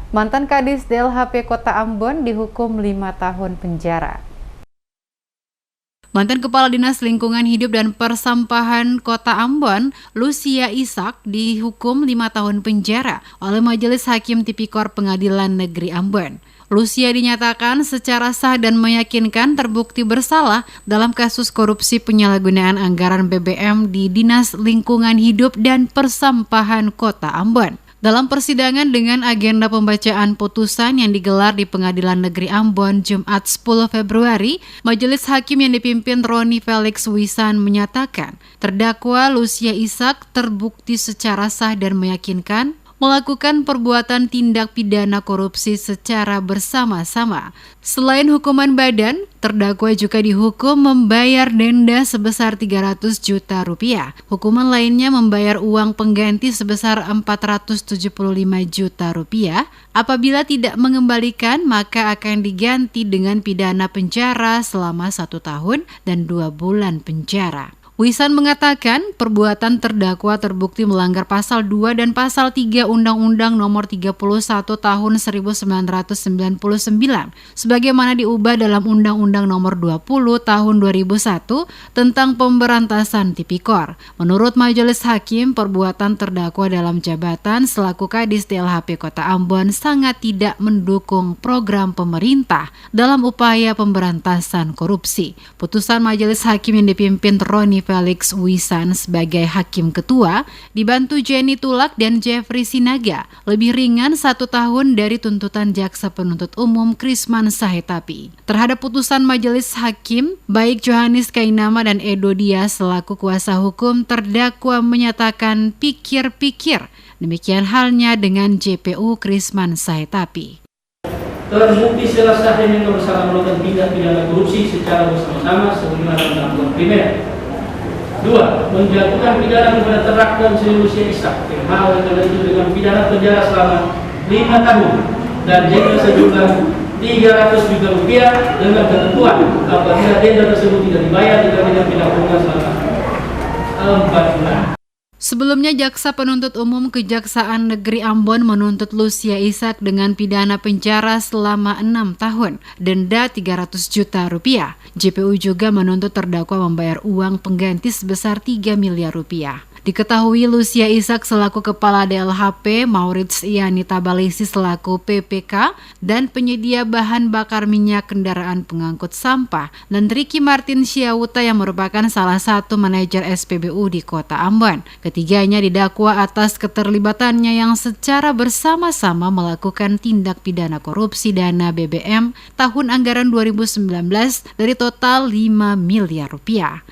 Mantan Kadis DLHP Kota Ambon dihukum 5 tahun penjara. Mantan Kepala Dinas Lingkungan Hidup dan Persampahan Kota Ambon, Lucia Ishak, dihukum 5 tahun penjara oleh Majelis Hakim Tipikor Pengadilan Negeri Ambon. Lucia dinyatakan secara sah dan meyakinkan terbukti bersalah dalam kasus korupsi penyalahgunaan anggaran BBM di Dinas Lingkungan Hidup dan Persampahan Kota Ambon. Dalam persidangan dengan agenda pembacaan putusan yang digelar di Pengadilan Negeri Ambon Jumat 10 Februari, Majelis Hakim yang dipimpin Roni Felix Wisan menyatakan terdakwa Lucia Ishak terbukti secara sah dan meyakinkan melakukan perbuatan tindak pidana korupsi secara bersama-sama. Selain hukuman badan, terdakwa juga dihukum membayar denda sebesar 300 juta rupiah. Hukuman lainnya membayar uang pengganti sebesar 475 juta rupiah. Apabila tidak mengembalikan, maka akan diganti dengan pidana penjara selama 1 tahun dan 2 bulan penjara. Wisan mengatakan perbuatan terdakwa terbukti melanggar pasal 2 dan pasal 3 Undang-Undang Nomor 31 Tahun 1999 sebagaimana diubah dalam Undang-Undang Nomor 20 Tahun 2001 tentang pemberantasan tipikor. Menurut Majelis Hakim, perbuatan terdakwa dalam jabatan selaku Kadis DLHP Kota Ambon sangat tidak mendukung program pemerintah dalam upaya pemberantasan korupsi. Putusan Majelis Hakim yang dipimpin Roni Felix Wisan sebagai Hakim Ketua, dibantu Jenny Tulak dan Jeffrey Sinaga, lebih ringan 1 tahun dari tuntutan Jaksa Penuntut Umum Krisman Sahetapi. Terhadap putusan Majelis Hakim, baik Johannes Kainama dan Edo Dias selaku kuasa hukum terdakwa menyatakan pikir-pikir. Demikian halnya dengan JPU Krisman Sahetapi. Terbukti secara sah dan bersama melakukan tindak pidana korupsi secara bersama-sama sebagaimana dalam primer. 2. Menjatuhkan pidana kepada terdakwa Lucia Ishak hal karena itu dengan pidana penjara selama 5 tahun dan denda sejumlah 300 juta rupiah dengan ketentuan apabila denda tersebut tidak dibayar dengan pidana kurungan selama 4 bulan. Sebelumnya, Jaksa Penuntut Umum Kejaksaan Negeri Ambon menuntut Lucia Ishak dengan pidana penjara selama 6 tahun, denda 300 juta rupiah. JPU juga menuntut terdakwa membayar uang pengganti sebesar 3 miliar rupiah. Diketahui Lucia Ishak selaku Kepala DLHP, Maurits Iani Tabalisi selaku PPK, dan penyedia bahan bakar minyak kendaraan pengangkut sampah, dan Ricky Martin Syawuta yang merupakan salah satu manajer SPBU di Kota Ambon. Ketiganya didakwa atas keterlibatannya yang secara bersama-sama melakukan tindak pidana korupsi dana BBM tahun anggaran 2019 dari total 5 miliar rupiah.